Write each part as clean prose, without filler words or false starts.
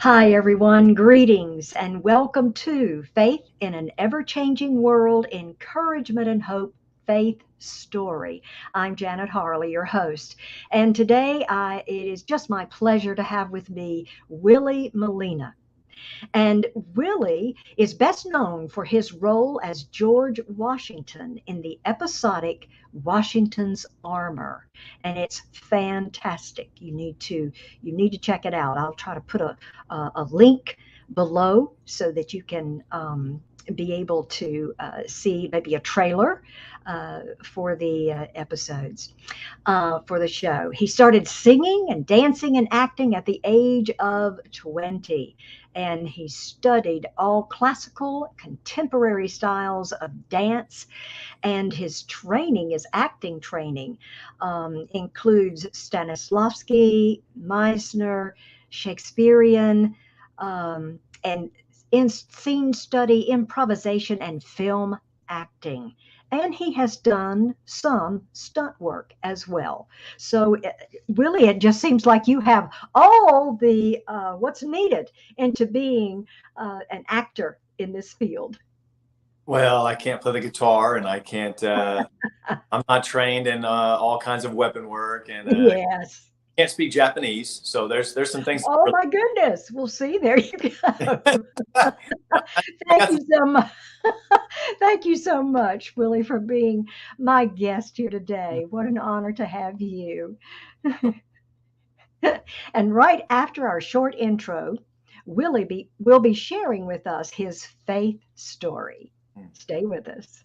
Hi, everyone. Greetings and welcome to Faith in an Ever-Changing World, Encouragement and Hope Faith Story. I'm Janet Harley, your host. And today it is just my pleasure to have with me Willie Mellina. And Willie is best known for his role as George Washington in the episodic Washington's Armor. And it's fantastic. You need to check it out. I'll try to put a link below so that you can be able to see maybe a trailer for the episodes for the show. He started singing and dancing and acting at the age of 20, and he studied all classical, contemporary styles of dance. And his training, his acting training, includes Stanislavski, Meisner, Shakespearean, and in scene study, improvisation, and film acting. And he has done some stunt work as well. So, Willie, it just seems like you have all the what's needed into being an actor in this field. Well, I can't play the guitar, and I can't. I'm not trained in all kinds of weapon work, and Yes. can't speak Japanese. So there's some things. Oh my goodness. We'll see. There you go. Thank you so much. Thank you so much, Willie, for being my guest here today. What an honor to have you. And right after our short intro, will be sharing with us his faith story. Stay with us.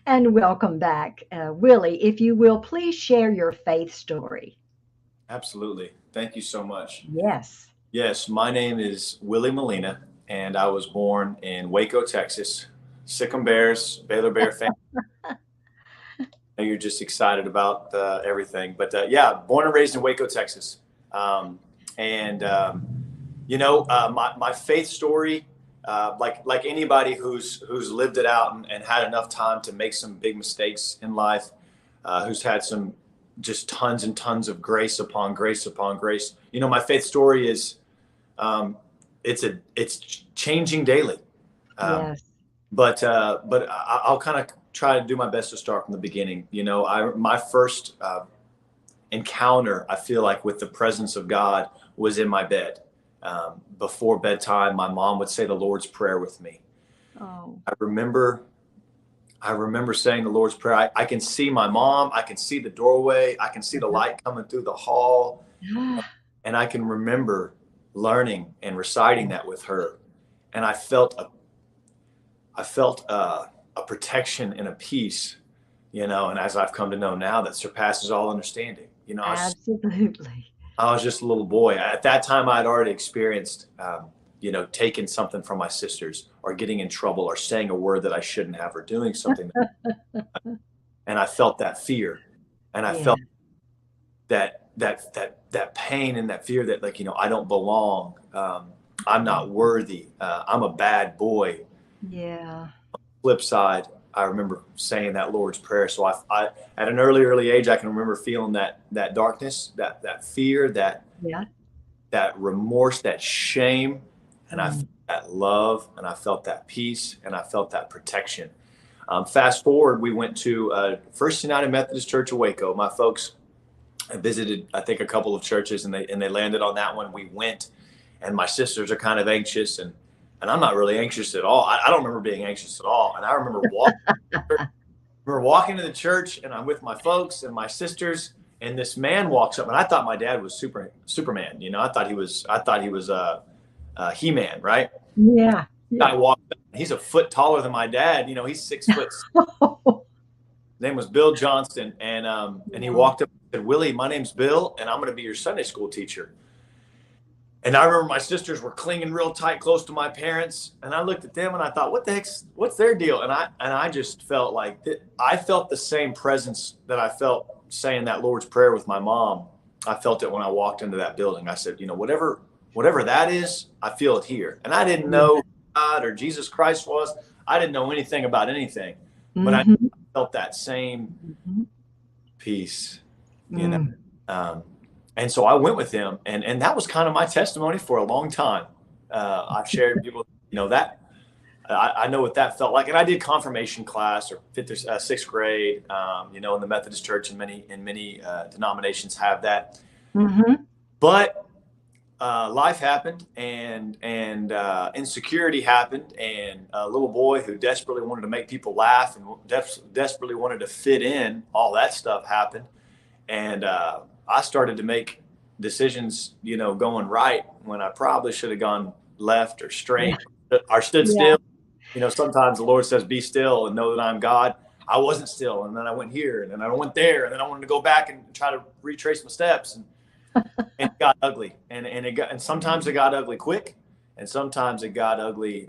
And welcome back. Willie, if you will, please share your faith story. Absolutely. Thank you so much. Yes. Yes, my name is Willie Mellina, and I was born in Waco, Texas. Sikkim Bears, Baylor Bear fan. You're just excited about everything, but yeah, born and raised in Waco, Texas. My faith story, like anybody who's lived it out and had enough time to make some big mistakes in life, who's had some just tons and tons of grace upon grace upon grace. My faith story is it's changing daily. Yes. But I'll kind of try to do my best to start from the beginning. My first encounter, I feel like, with the presence of God was in my bed. Before bedtime, my mom would say the Lord's Prayer with me. Oh. I remember saying the Lord's Prayer. I can see my mom. I can see the doorway. I can see the light coming through the hall. And I can remember learning and reciting that with her. And I felt a protection and a peace, and as I've come to know now, that surpasses all understanding. Absolutely. I was just a little boy. At that time, I had already experienced, taking something from my sisters, or getting in trouble, or saying a word that I shouldn't have, or doing something. And I felt that fear, and I felt that pain and that fear that, I don't belong. I'm not worthy. I'm a bad boy. Yeah. Flip side, I remember saying that Lord's Prayer. So I at an early age, I can remember feeling that darkness, that fear, that remorse, that shame, and I felt that love, and I felt that peace, and I felt that protection. Fast forward, we went to First United Methodist Church of Waco. My folks visited, I think, a couple of churches, and they landed on that one. We went, and my sisters are kind of anxious, and I'm not really anxious at all. I don't remember being anxious at all. And I remember walking to the church, and I'm with my folks and my sisters, and this man walks up, and I thought my dad was Superman. I thought he was He-Man, right? Yeah. Guy walked up, he's a foot taller than my dad. He's 6 foot. His name was Bill Johnston, and he walked up and said, "Willie, my name's Bill, and I'm going to be your Sunday school teacher." And I remember my sisters were clinging real tight, close to my parents. And I looked at them and I thought, what's their deal? And I just felt like I felt the same presence that I felt saying that Lord's Prayer with my mom. I felt it when I walked into that building. I said, whatever that is, I feel it here. And I didn't know who God or Jesus Christ was. I didn't know anything about anything, but I felt that same peace, and so I went with him, and that was kind of my testimony for a long time. I've shared with people, that I know what that felt like, and I did confirmation class or fifth or sixth grade, in the Methodist Church, and many denominations have that. But life happened, and insecurity happened, and a little boy who desperately wanted to make people laugh and desperately wanted to fit in, all that stuff happened, and I started to make decisions, going right when I probably should have gone left or straight or stood still. Sometimes the Lord says, be still and know that I'm God. I wasn't still. And then I went here, and then I went there, and then I wanted to go back and try to retrace my steps. And it got ugly. And sometimes it got ugly quick. And sometimes it got ugly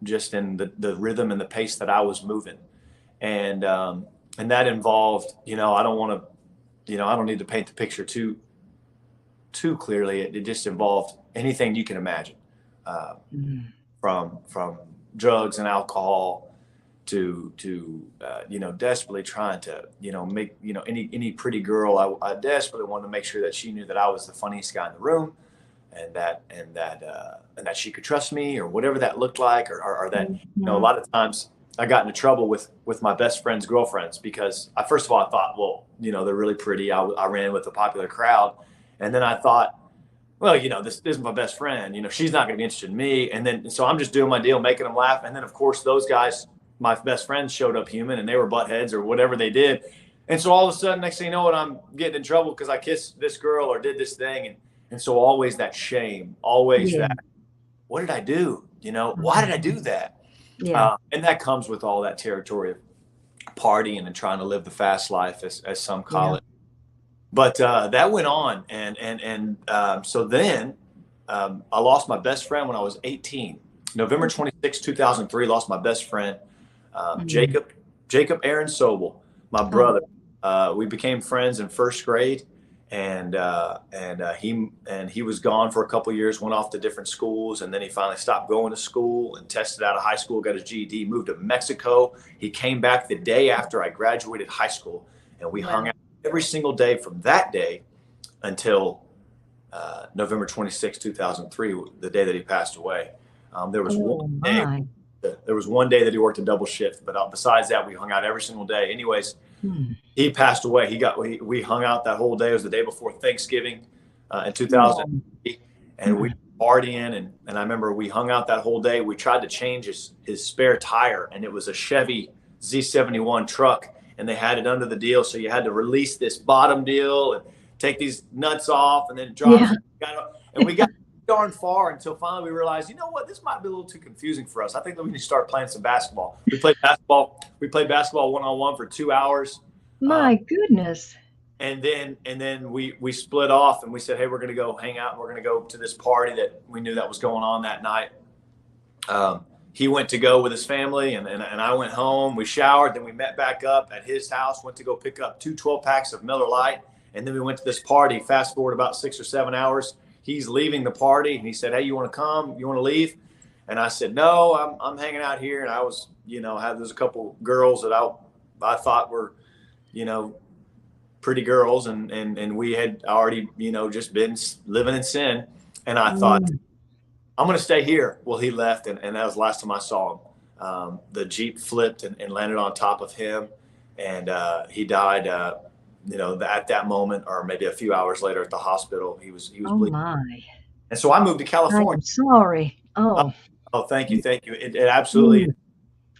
just in the rhythm and the pace that I was moving. And that involved, I don't need to paint the picture too clearly. It just involved anything you can imagine, from drugs and alcohol to desperately trying to make any pretty girl. I desperately wanted to make sure that she knew that I was the funniest guy in the room, and that she could trust me, or whatever that looked like, or that a lot of times I got into trouble with my best friend's girlfriends, because first of all I thought, well, they're really pretty. I ran with a popular crowd, and then I thought, well, this is my best friend. She's not going to be interested in me. And then so I'm just doing my deal, making them laugh. And then of course those guys, my best friends, showed up human, and they were butt heads or whatever they did. And so all of a sudden, next thing you know, I'm getting in trouble because I kissed this girl or did this thing, and so always that shame, always that, what did I do? Why did I do that? And that comes with all that territory of partying and trying to live the fast life, as some call it. But that went on, and so then I lost my best friend when I was 18. November 26, 2003, lost my best friend, Jacob Aaron Sobel, my brother. We became friends in first grade, and he was gone for a couple of years, went off to different schools, and then he finally stopped going to school and tested out of high school, got his GED, moved to Mexico. He came back the day after I graduated high school, and we hung out every single day from that day until November 26, 2003, the day that he passed away. There was one day that he worked a double shift, but besides that, we hung out every single day. Anyways, he passed away. We hung out that whole day. It was the day before Thanksgiving in 2008, and we were partying, and I remember we hung out that whole day. We tried to change his spare tire, and it was a Chevy Z71 truck, and they had it under the deal, so you had to release this bottom deal and take these nuts off, and then drop it. And we got darn far until finally we realized, this might be a little too confusing for us. I think that we need to start playing some basketball. We played basketball one-on-one for 2 hours. My goodness. And then we split off, and we said, hey, we're going to go hang out, and we're going to go to this party that we knew that was going on that night. He went to go with his family, and I went home. We showered, then we met back up at his house, went to go pick up 2 12-packs of Miller Lite, and then we went to this party. Fast forward about 6 or 7 hours. He's leaving the party, and he said, hey, you want to come? You want to leave? And I said, no, I'm hanging out here. And I was, there's a couple girls that I thought were, pretty girls, and we had already, just been living in sin. And I thought, I'm going to stay here. Well, he left, and that was the last time I saw him. The Jeep flipped and landed on top of him, and he died, at that moment, or maybe a few hours later at the hospital. He was bleeding. My. And so I moved to California. I'm sorry. Oh, thank you. It absolutely,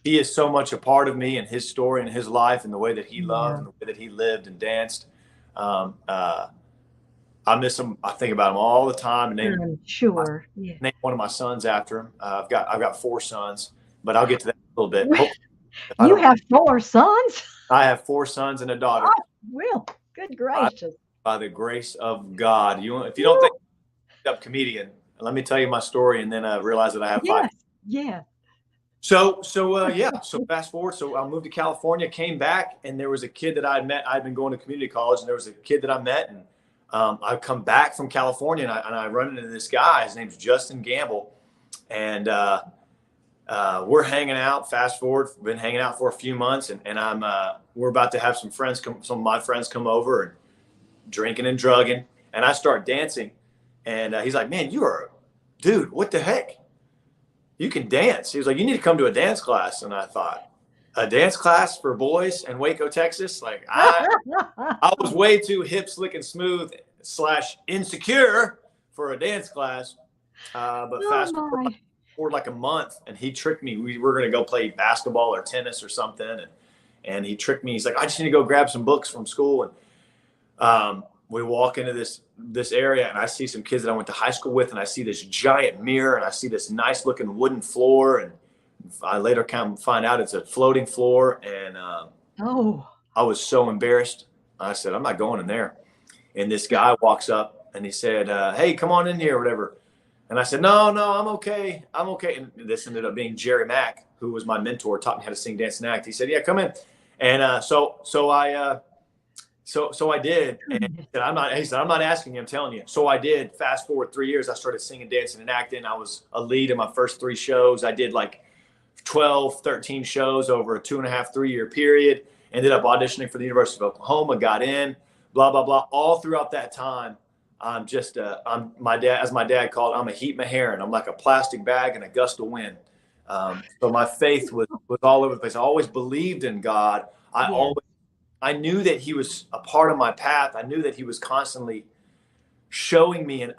he is so much a part of me and his story and his life and the way that he loved and the way that he lived and danced. I miss him. I think about him all the time. And I'm sure. Name one of my sons after him. I've got 4 sons, but I'll get to that in a little bit. You have 4 sons? I have 4 sons and a daughter. Oh, well, good gracious. By the grace of God. If you don't think I'm a comedian, let me tell you my story, and then I realize that I have 5. Yeah. So fast forward. So I moved to California, came back, and there was a kid that I had met. I'd been going to community college, and there was a kid that I met, and I come back from California and I run into this guy. His name's Justin Gamble. And we're hanging out. Fast forward, been hanging out for a few months, and we're about to have some of my friends come over and drinking and drugging. And I start dancing. And he's like, man, dude, what the heck? You can dance. He was like, you need to come to a dance class. And I thought, a dance class for boys in Waco, Texas? Like, I was way too hip, slick, and smooth / insecure for a dance class. But fast forward like a month, and he tricked me. We were going to go play basketball or tennis or something. And he tricked me. He's like, I just need to go grab some books from school. And we walk into this area, and I see some kids that I went to high school with, and I see this giant mirror, and I see this nice looking wooden floor, and I later find out it's a floating floor. And I was so embarrassed. I said, I'm not going in there. And this guy walks up and he said, hey, come on in here or whatever. And I said, no, I'm okay. I'm okay. And this ended up being Jerry Mack, who was my mentor, taught me how to sing, dance, and act. He said, yeah, come in. And so I did. And he said, I'm not asking you, I'm telling you. So I did. Fast forward 3 years, I started singing, dancing, and acting. I was a lead in my first 3 shows. I did like 12, 13 shows over a 2.5, 3 year period. Ended up auditioning for the University of Oklahoma, got in, blah, blah, blah. All throughout that time, I'm just, my dad called, I'm a heat Maharan. I'm like a plastic bag in a gust of wind. So my faith was all over the place. I always believed in God. I knew that he was a part of my path. I knew that he was constantly showing me and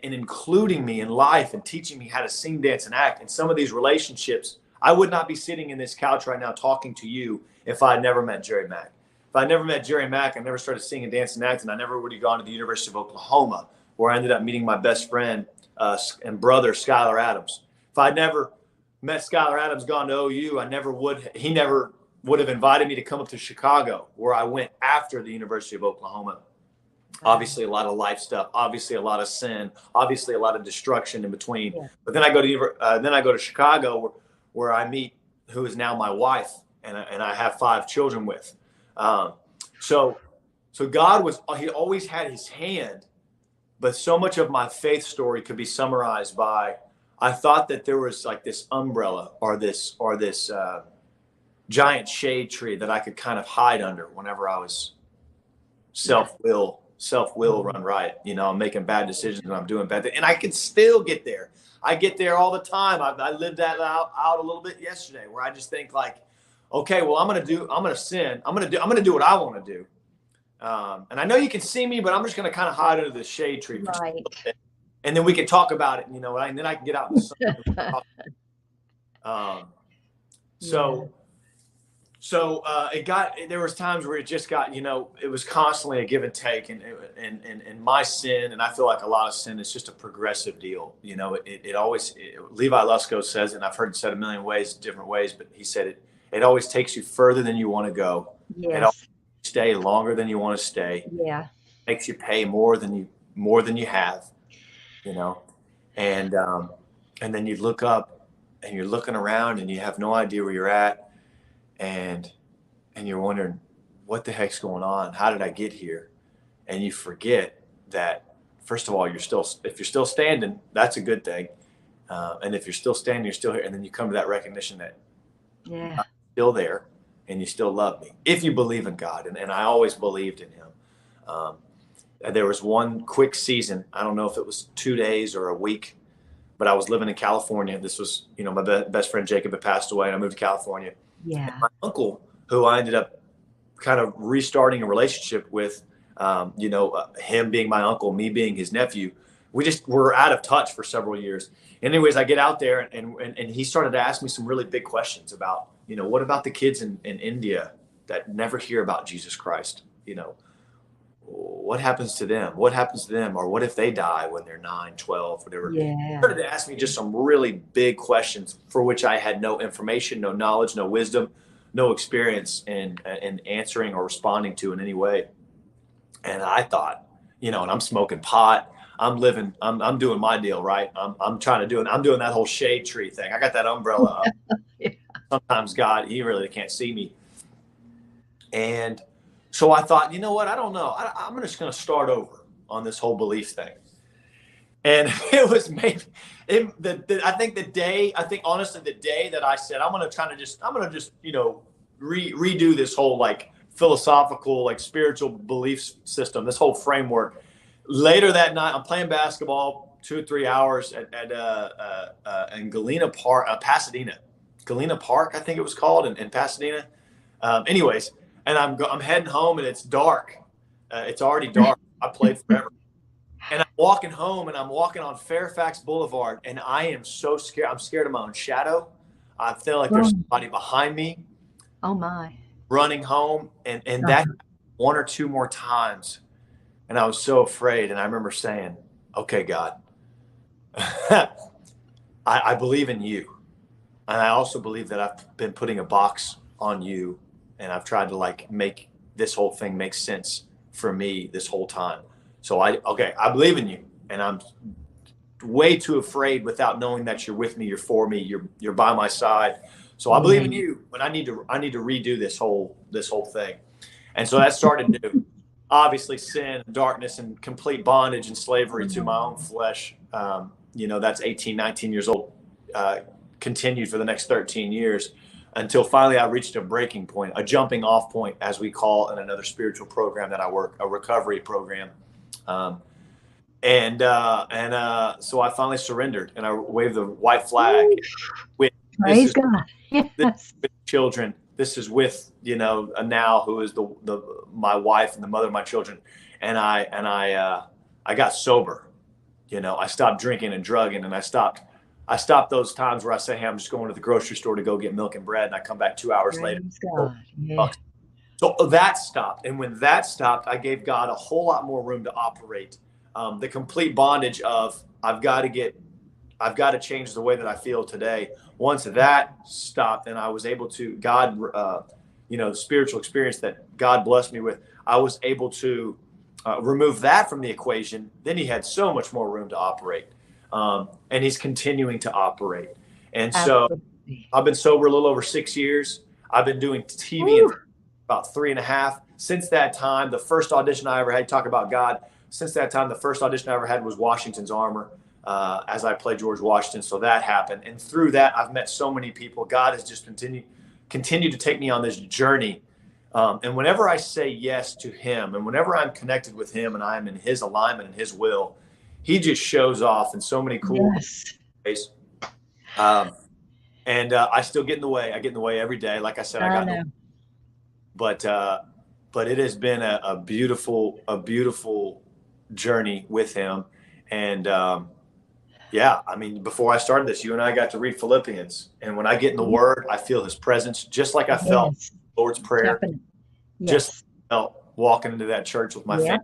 including me in life and teaching me how to sing, dance, and act. And some of these relationships, I would not be sitting in this couch right now talking to you if I had never met Jerry Mack. If I never met Jerry Mack, I never started singing, dancing, and acting, I never would have gone to the University of Oklahoma, where I ended up meeting my best friend and brother, Skylar Adams. If I'd never met Skylar Adams, gone to OU, he never would have invited me to come up to Chicago, where I went after the University of Oklahoma. Obviously, a lot of life stuff. Obviously, a lot of sin. Obviously, a lot of destruction in between. Yeah. But then I go to Chicago, where I meet who is now my wife, and I have 5 children with. So God he always had his hand, but so much of my faith story could be summarized by, I thought that there was like this umbrella or this giant shade tree that I could kind of hide under whenever I was self-will run riot. I'm making bad decisions and I'm doing bad things, and I can still get there. I get there all the time. I lived that out a little bit yesterday, where I just think like, okay, well, I'm going to sin. I'm going to do what I want to do. And I know you can see me, but I'm just going to kind of hide under the shade tree. Right. And then we can talk about it, and then I can get out in the sun. So there was times where it just got, it was constantly a give and take, and my sin, and I feel like a lot of sin is just a progressive deal. It always, Levi Lusko says, and I've heard it said a million ways, different ways, but he said it always takes you further than you want to go. Yes. It always stay longer than you want to stay. Yeah. It makes you pay more than you have, and then you look up and you're looking around and you have no idea where you're at. And you're wondering, what the heck's going on? How did I get here? And you forget that, first of all, if you're still standing, that's a good thing. And if you're still standing, you're still here. And then you come to that recognition that I'm still there and you still love me. If you believe in God. And I always believed in him. There was one quick season. I don't know if it was 2 days or a week, but I was living in California. This was, my best friend Jacob had passed away, and I moved to California. Yeah. And my uncle, who I ended up kind of restarting a relationship with, him being my uncle, me being his nephew, we just were out of touch for several years. Anyways, I get out there and he started to ask me some really big questions about, what about the kids in India that never hear about Jesus Christ? What happens to them? What happens to them? Or what if they die when they're 9, 12, whatever? Yeah. He started to ask me just some really big questions for which I had no information, no knowledge, no wisdom, no experience in answering or responding to in any way. And I thought, and I'm smoking pot. I'm doing my deal, right? I'm doing that whole shade tree thing. I got that umbrella up. Yeah. Sometimes God, he really can't see me. And so I thought, you know what? I don't know. I'm just going to start over. on this whole belief thing. And it was maybe, I think honestly, the day that I said, I'm going to just, redo this whole like philosophical, like spiritual belief system, this whole framework. Later that night, I'm playing basketball 2 or 3 hours in Galena Park, Galena Park, I think it was called in Pasadena. Anyways, and I'm heading home and it's dark. It's already dark. I played forever. And I'm walking home and I'm walking on Fairfax Boulevard and I am so scared. I'm scared of my own shadow. I feel like there's somebody behind me. Oh my. Running home. And that 1 or 2 more times. And I was so afraid. And I remember saying, okay, God, I believe in you. And I also believe that I've been putting a box on you and I've tried to like make this whole thing make sense for me this whole time. So I believe in you, and I'm way too afraid without knowing that you're with me, you're for me, you're by my side. So I believe in you, but I need to redo this whole thing. And so that started to obviously sin, darkness, and complete bondage and slavery to my own flesh. That's 18, 19 years old, continued for the next 13 years until finally I reached a breaking point, a jumping off point, as we call in another spiritual program that I work, a recovery program. So I finally surrendered and I waved the white flag. Praise God. Yes. This with children. This is with, now who is my wife and the mother of my children. And I got sober. I stopped drinking and drugging, and I stopped those times where I say, hey, I'm just going to the grocery store to go get milk and bread. And I come back 2 hours later. God. Yeah. So that stopped. And when that stopped, I gave God a whole lot more room to operate. The complete bondage of I've got to change the way that I feel today. Once that stopped and I was able to, the spiritual experience that God blessed me with, I was able to remove that from the equation. Then he had so much more room to operate. And he's continuing to operate. And so I've been sober a little over 6 years. I've been doing TV about 3.5. Since that time, the first audition I ever had, talk about God. Since that time, the first audition I ever had was Washington's Armor, as I played George Washington. So that happened. And through that, I've met so many people. God has just continued to take me on this journey. And whenever I say yes to him, and whenever I'm connected with him and I'm in his alignment and his will, he just shows off in so many cool ways. I still get in the way. I get in the way every day. Like I said, but it has been a beautiful journey with him. And before I started this, you and I got to read Philippians. And when I get in the Word, I feel his presence, just like I felt Lord's Prayer. Yes. Just felt walking into that church with my family.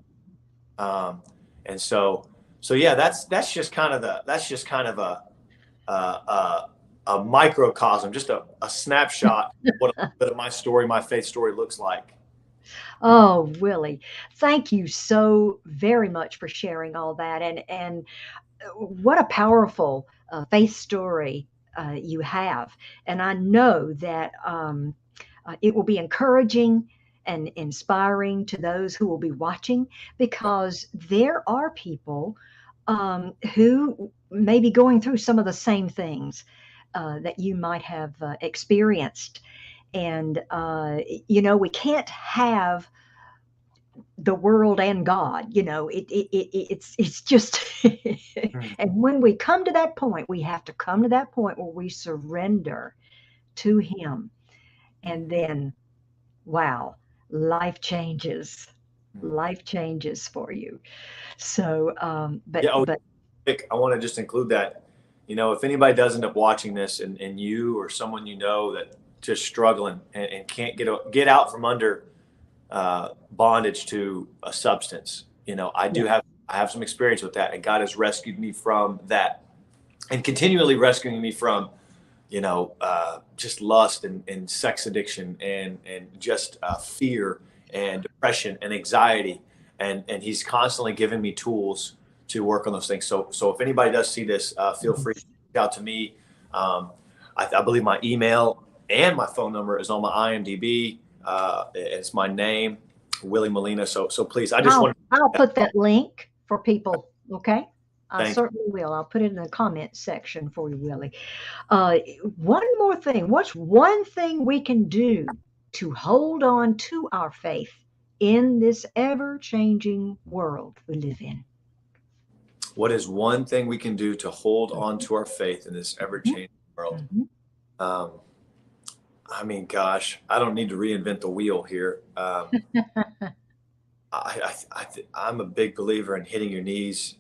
That's just kind of a microcosm, just a snapshot of what a bit of my story, my faith story looks like. Oh, Willie, thank you so very much for sharing all that. And what a powerful faith story you have. And I know that it will be encouraging and inspiring to those who will be watching, because there are people who may be going through some of the same things that you might have experienced. And, we can't have the world and God, it's just, and when we come to that point, we have to come to that point where we surrender to him. And then, wow, life changes for you. So, I want to just include that, if anybody does end up watching this and you or someone that just struggling and can't get out from under bondage to a substance, I have some experience with that, and God has rescued me from that and continually rescuing me from, just lust and sex addiction and just fear and depression and anxiety. And he's constantly giving me tools to work on those things. So if anybody does see this, feel free to reach out to me. I believe my email and my phone number is on my IMDb. It's my name, Willie Mellina. So please, I'll put that link for people, okay? I Thank you. certainly will. I'll put it in the comment section for you, Willie. Uh, One more thing. What's one thing we can do to hold on to our faith in this ever changing world we live in? What is one thing we can do to hold on to our faith in this ever Mhm, changing world? mhm. Um, I mean, gosh, I don't need to reinvent the wheel here. I'm a big believer in hitting your knees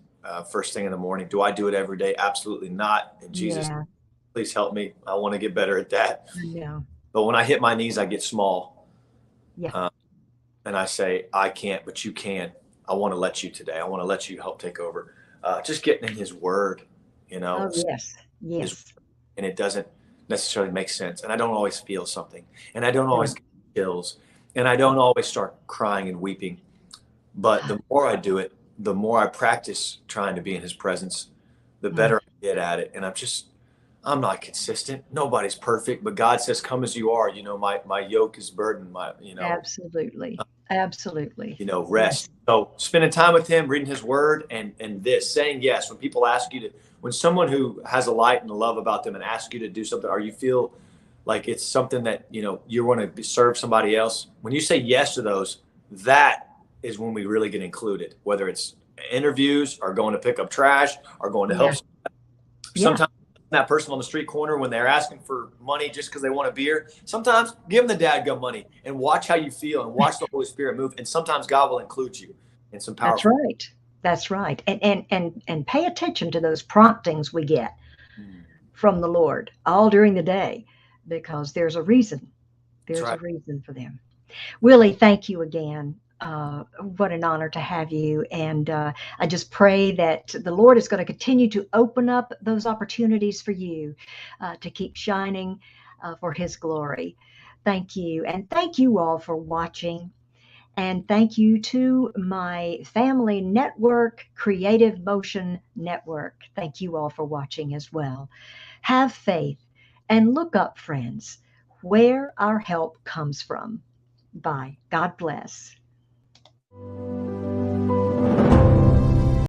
first thing in the morning. Do I do it every day? Absolutely not. And Jesus, Yeah, please help me. I want to get better at that. I know. But when I hit my knees, I get small. Yeah. Uh, and I say, I can't, but you can. I want to let you today. I want to let you help take over. Just getting in his word, you know, Oh, yes. his, Yes. and it doesn't necessarily make sense. And I don't always feel something. And I don't Yeah. always get chills. And I don't always start crying and weeping. But the more I do it, the more I practice trying to be in his presence, the Mm, better I get at it. And I'm not consistent. Nobody's perfect, but God says, come as you are. You know, my yoke is burdened, absolutely. Absolutely. rest. Yes. So spending time with him, reading his word, and this, saying yes. When people ask you to, when someone who has a light and a love about them and asks you to do something, or you feel like it's something that, you want to serve somebody else, when you say yes to those, that is when we really get included, whether it's interviews or going to pick up trash or going to help. Yeah. Yeah. Sometimes that person on the street corner, when they're asking for money just because they want a beer, sometimes give them the dadgum money and watch how you feel and watch the Holy Spirit move. And sometimes God will include you in some That's powerful. right. That's right. And pay attention to those promptings we get Mm, from the Lord all during the day because there's a reason. that's There's right. a reason for them. Willie, thank you again. What an honor to have you. And I just pray that the Lord is going to continue to open up those opportunities for you to keep shining for His glory. Thank you. And thank you all for watching. And thank you to my family network, Creative Motion Network. Thank you all for watching as well. Have faith and look up, friends, where our help comes from. Bye. God bless.